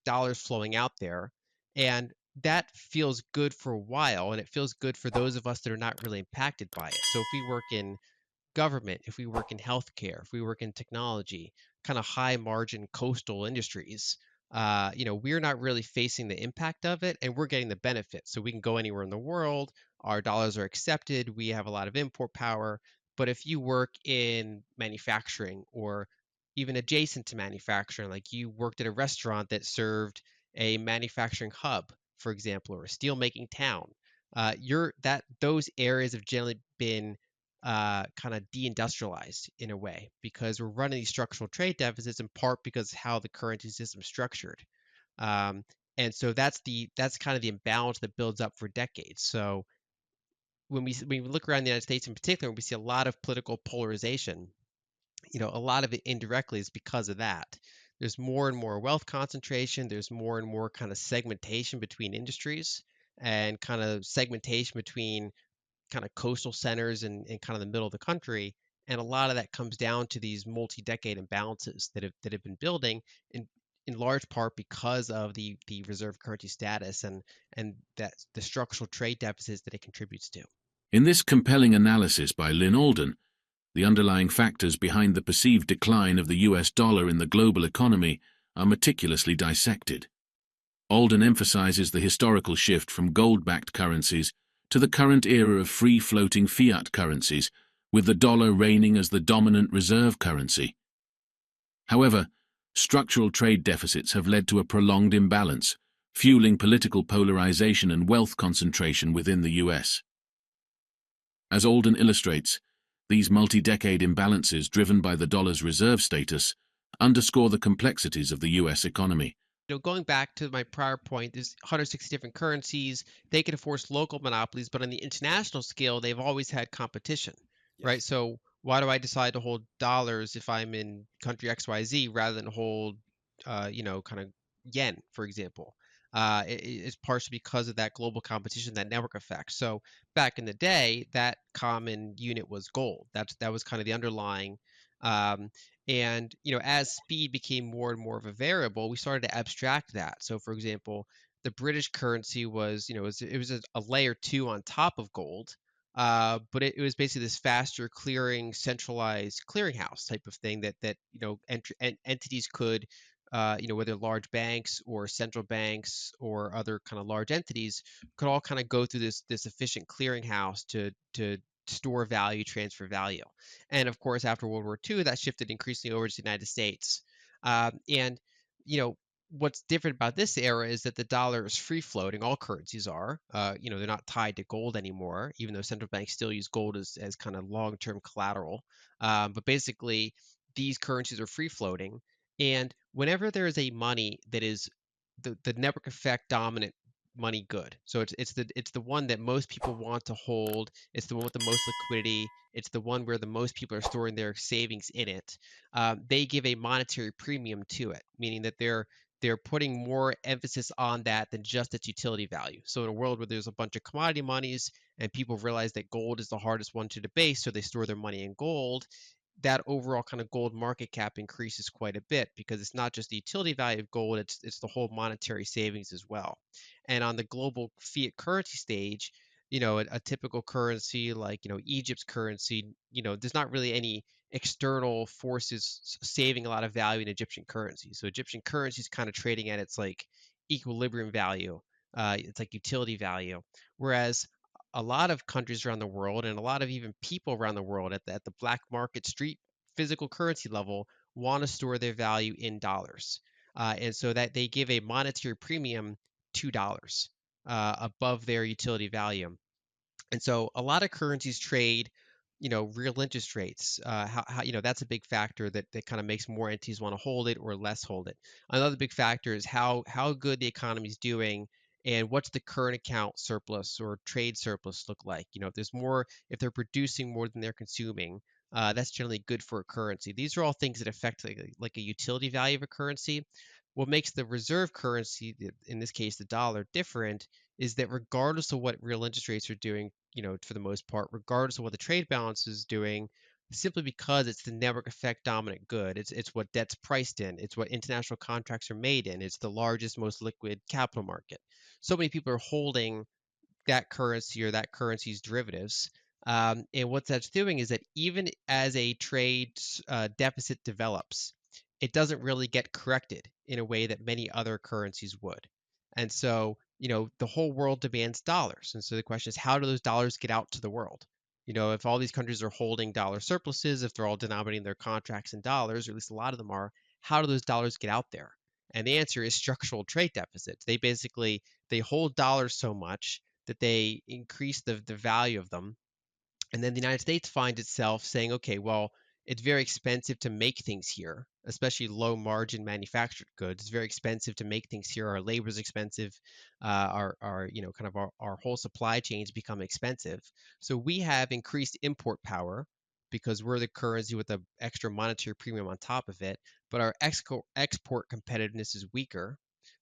dollars flowing out there. And that feels good for a while, and it feels good for those of us that are not really impacted by it. So if we work in government, if we work in healthcare, if we work in technology, kind of high margin coastal industries, we're not really facing the impact of it, and we're getting the benefit. So we can go anywhere in the world. Our dollars are accepted. We have a lot of import power. But if you work in manufacturing or even adjacent to manufacturing, like you worked at a restaurant that served a manufacturing hub, for example, or a steel making town, those areas have generally been kind of deindustrialized in a way because we're running these structural trade deficits in part because of how the currency system is structured. Um, and so that's kind of the imbalance that builds up for decades. So when we look around the United States in particular, we see a lot of political polarization. A lot of it indirectly is because of that. There's more and more wealth concentration. There's more and more kind of segmentation between industries and kind of segmentation between kind of coastal centers and kind of the middle of the country. And a lot of that comes down to these multi-decade imbalances that have been building in large part because of the reserve currency status and that the structural trade deficits that it contributes to. In this compelling analysis by Lyn Alden, the underlying factors behind the perceived decline of the US dollar in the global economy are meticulously dissected. Alden emphasizes the historical shift from gold-backed currencies to the current era of free-floating fiat currencies, with the dollar reigning as the dominant reserve currency. However, structural trade deficits have led to a prolonged imbalance, fueling political polarization and wealth concentration within the US. As Alden illustrates, these multi-decade imbalances driven by the dollar's reserve status underscore the complexities of the US economy. Going back to my prior point, there's 160 different currencies. They can enforce local monopolies, but on the international scale, they've always had competition, right? Yes. So why do I decide to hold dollars if I'm in country XYZ rather than hold, kind of yen, for example? It's partially because of that global competition, that network effect. So back in the day, that common unit was gold. That was kind of the underlying. Um, and as speed became more and more of a variable, we started to abstract that. So, for example, the British currency was, it was a layer two on top of gold, but it was basically this faster clearing, centralized clearinghouse type of thing that entities could, whether large banks or central banks or other kind of large entities could all kind of go through this efficient clearinghouse to store value, transfer value. And of course, after World War II, that shifted increasingly over to the United States. And you know, what's different about this era is that the dollar is free floating. All currencies are. They're not tied to gold anymore, even though central banks still use gold as kind of long-term collateral. But basically, these currencies are free floating. And whenever there is a money that is the network effect dominant money good. So it's the one that most people want to hold. It's the one with the most liquidity. It's the one where the most people are storing their savings in it. They give a monetary premium to it, meaning that they're putting more emphasis on that than just its utility value. So in a world where there's a bunch of commodity monies and people realize that gold is the hardest one to debase, so they store their money in gold, that overall kind of gold market cap increases quite a bit because it's not just the utility value of gold, it's the whole monetary savings as well. And on the global fiat currency stage, a typical currency like, Egypt's currency, there's not really any external forces saving a lot of value in Egyptian currency. So Egyptian currency is kind of trading at its like equilibrium value. It's like utility value. Whereas a lot of countries around the world and a lot of even people around the world at the black market street physical currency level want to store their value in dollars. And so that they give a monetary premium $2 above their utility value. And so a lot of currencies trade, real interest rates. That's a big factor that kind of makes more entities want to hold it or less hold it. Another big factor is how good the economy is doing and what's the current account surplus or trade surplus look like. If they're producing more than they're consuming, that's generally good for a currency. These are all things that affect like a utility value of a currency. What makes the reserve currency, in this case the dollar, different is that regardless of what real interest rates are doing, for the most part, regardless of what the trade balance is doing, simply because it's the network effect dominant good. It's what debt's priced in. It's what international contracts are made in. It's the largest, most liquid capital market. So many people are holding that currency or that currency's derivatives. And what that's doing is that even as a trade deficit develops, it doesn't really get corrected in a way that many other currencies would. And so, the whole world demands dollars. And so the question is, how do those dollars get out to the world? If all these countries are holding dollar surpluses, if they're all denominating their contracts in dollars, or at least a lot of them are, how do those dollars get out there? And the answer is structural trade deficits. They hold dollars so much that they increase the value of them. And then the United States finds itself saying, okay, well, it's very expensive to make things here, especially low margin manufactured goods. It's very expensive to make things here. Our labor is expensive. Our kind of our whole supply chains become expensive. So we have increased import power because we're the currency with the extra monetary premium on top of it. But our export competitiveness is weaker,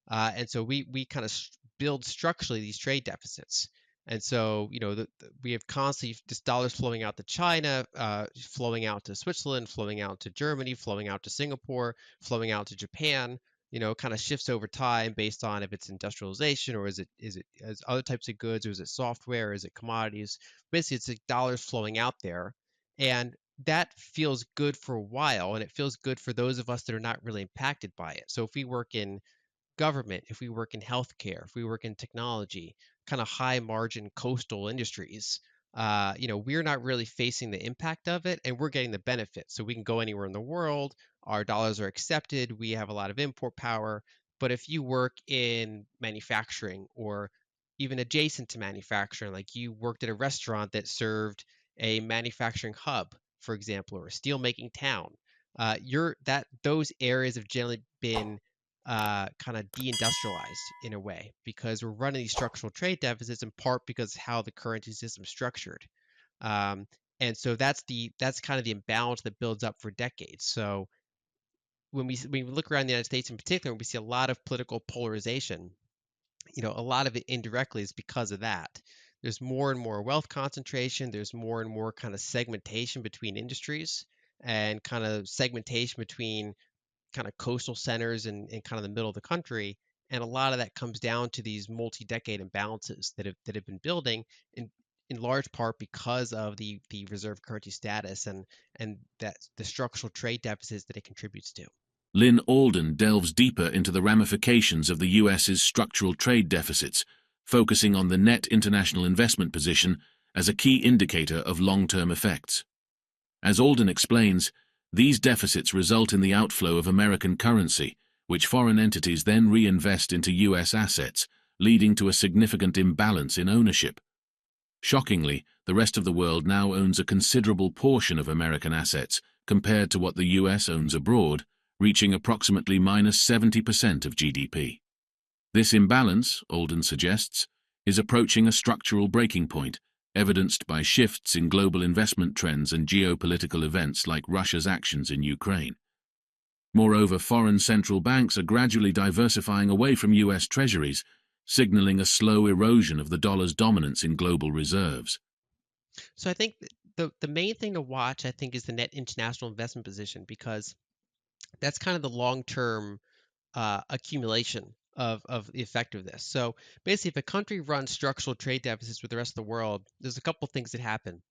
and so we kind of build structurally these trade deficits. And so, we have constantly just dollars flowing out to China, flowing out to Switzerland, flowing out to Germany, flowing out to Singapore, flowing out to Japan. Kind of shifts over time based on if it's industrialization or is it as other types of goods or is it software or is it commodities. Basically, it's like dollars flowing out there, and that feels good for a while, and it feels good for those of us that are not really impacted by it. So if we work in government, if we work in healthcare, if we work in technology, kind of high margin coastal industries, we're not really facing the impact of it and we're getting the benefit. So we can go anywhere in the world. Our dollars are accepted. We have a lot of import power. But if you work in manufacturing or even adjacent to manufacturing, like you worked at a restaurant that served a manufacturing hub, for example, or a steel making town, those areas have generally been kind of deindustrialized in a way because we're running these structural trade deficits in part because how the currency system is structured. Um, and so that's kind of the imbalance that builds up for decades. So when we look around the United States in particular, we see a lot of political polarization. A lot of it indirectly is because of that. There's more and more wealth concentration. There's more and more kind of segmentation between industries and kind of segmentation between kind of coastal centers and kind of the middle of the country. And a lot of that comes down to these multi-decade imbalances that have been building in large part because of the reserve currency status and that the structural trade deficits that it contributes to. Lyn Alden delves deeper into the ramifications of the US's structural trade deficits, focusing on the net international investment position as a key indicator of long-term effects. As Alden explains, these deficits result in the outflow of American currency, which foreign entities then reinvest into US assets, leading to a significant imbalance in ownership. Shockingly, the rest of the world now owns a considerable portion of American assets compared to what the US owns abroad, reaching approximately minus 70% of GDP. This imbalance, Alden suggests, is approaching a structural breaking point, evidenced by shifts in global investment trends and geopolitical events like Russia's actions in Ukraine. Moreover, foreign central banks are gradually diversifying away from US treasuries, signaling a slow erosion of the dollar's dominance in global reserves. So I think the main thing to watch, I think, is the net international investment position because that's kind of the long-term accumulation of the effect of this. So basically, if a country runs structural trade deficits with the rest of the world, there's a couple things that happen.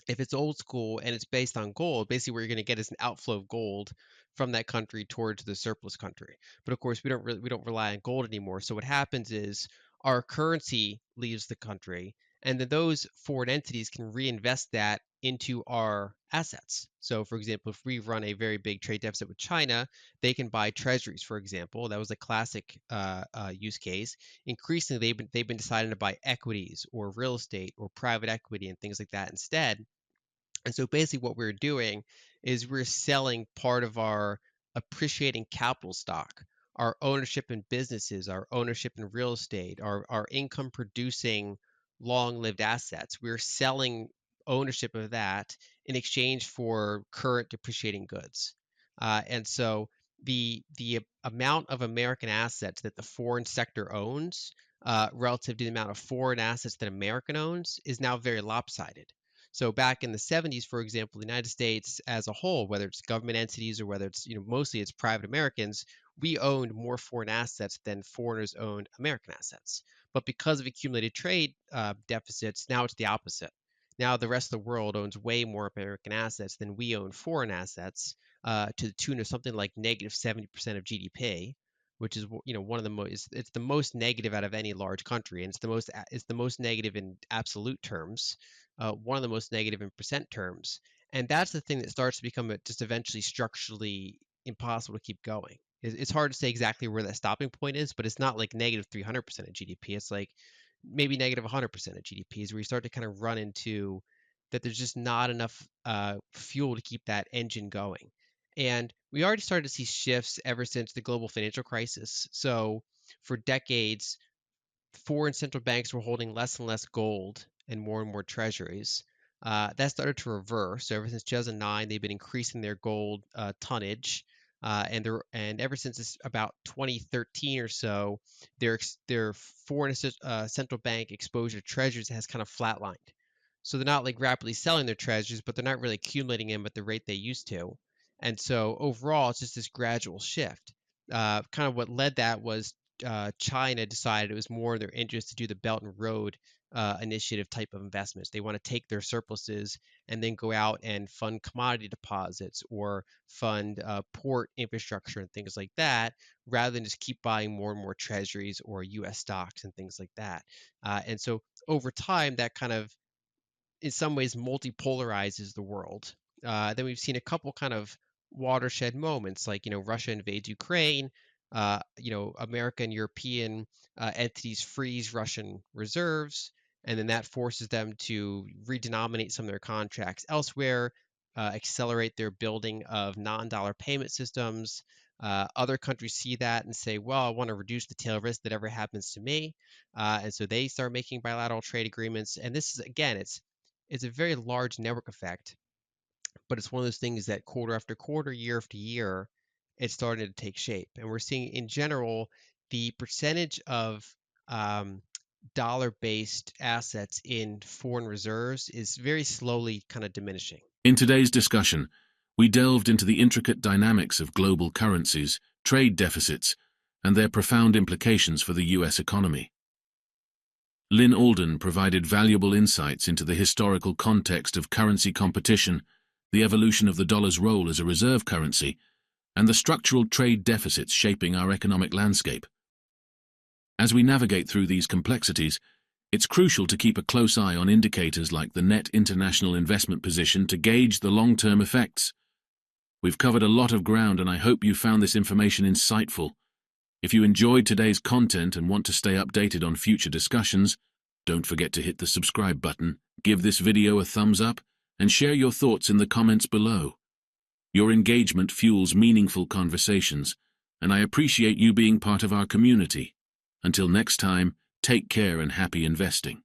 If it's old school and it's based on gold, basically what you're going to get is an outflow of gold from that country towards the surplus country. But of course, we don't rely on gold anymore. So what happens is our currency leaves the country, and then those foreign entities can reinvest that into our assets. So, for example, if we run a very big trade deficit with China, they can buy treasuries, for example. That was a classic use case. Increasingly, they've been deciding to buy equities or real estate or private equity and things like that instead. And so basically what we're doing is we're selling part of our appreciating capital stock, our ownership in businesses, our ownership in real estate, our income producing long-lived assets. We're selling ownership of that in exchange for current depreciating goods. And so the amount of American assets that the foreign sector owns relative to the amount of foreign assets that American owns is now very lopsided. So back in the 70s, for example, the United States as a whole, whether it's government entities or whether it's, mostly it's private Americans, we owned more foreign assets than foreigners owned American assets. But because of accumulated trade deficits, now it's the opposite. Now the rest of the world owns way more American assets than we own foreign assets, to the tune of something like negative 70% of GDP, which is one of the most, it's the most negative out of any large country, and it's the most negative in absolute terms, one of the most negative in percent terms. And that's the thing that starts to become just eventually structurally impossible to keep going. It's hard to say exactly where that stopping point is, but it's not like negative 300% of GDP. It's like maybe negative 100% of GDP is where you start to kind of run into that there's just not enough fuel to keep that engine going. And we already started to see shifts ever since the global financial crisis. So for decades, foreign central banks were holding less and less gold and more treasuries. That started to reverse. So ever since 2009, they've been increasing their gold tonnage, and ever since about 2013 or so, their foreign central bank exposure to treasuries has kind of flatlined. So they're not like rapidly selling their treasuries, but they're not really accumulating them at the rate they used to. And so overall, it's just this gradual shift. Kind of what led that was China decided it was more in their interest to do the Belt and Road Initiative type of investments. They want to take their surpluses and then go out and fund commodity deposits or fund port infrastructure and things like that, rather than just keep buying more and more treasuries or U.S. stocks and things like that. And so over time, that kind of in some ways multipolarizes the world. Then we've seen a couple kind of watershed moments, like Russia invades Ukraine. America and European entities freeze Russian reserves, and then that forces them to redenominate some of their contracts elsewhere, accelerate their building of non-dollar payment systems. Other countries see that and say, well, I want to reduce the tail risk that ever happens to me. And so they start making bilateral trade agreements. And this is, again, it's a very large network effect, but it's one of those things that quarter after quarter, year after year, it's starting to take shape. And we're seeing in general the percentage of dollar-based assets in foreign reserves is very slowly kind of diminishing. In today's discussion, we delved into the intricate dynamics of global currencies, trade deficits, and their profound implications for the US economy. Lyn Alden provided valuable insights into the historical context of currency competition, the evolution of the dollar's role as a reserve currency, and the structural trade deficits shaping our economic landscape. As we navigate through these complexities, it's crucial to keep a close eye on indicators like the net international investment position to gauge the long-term effects. We've covered a lot of ground, and I hope you found this information insightful. If you enjoyed today's content and want to stay updated on future discussions, don't forget to hit the subscribe button, give this video a thumbs up, and share your thoughts in the comments below. Your engagement fuels meaningful conversations, and I appreciate you being part of our community. Until next time, take care and happy investing.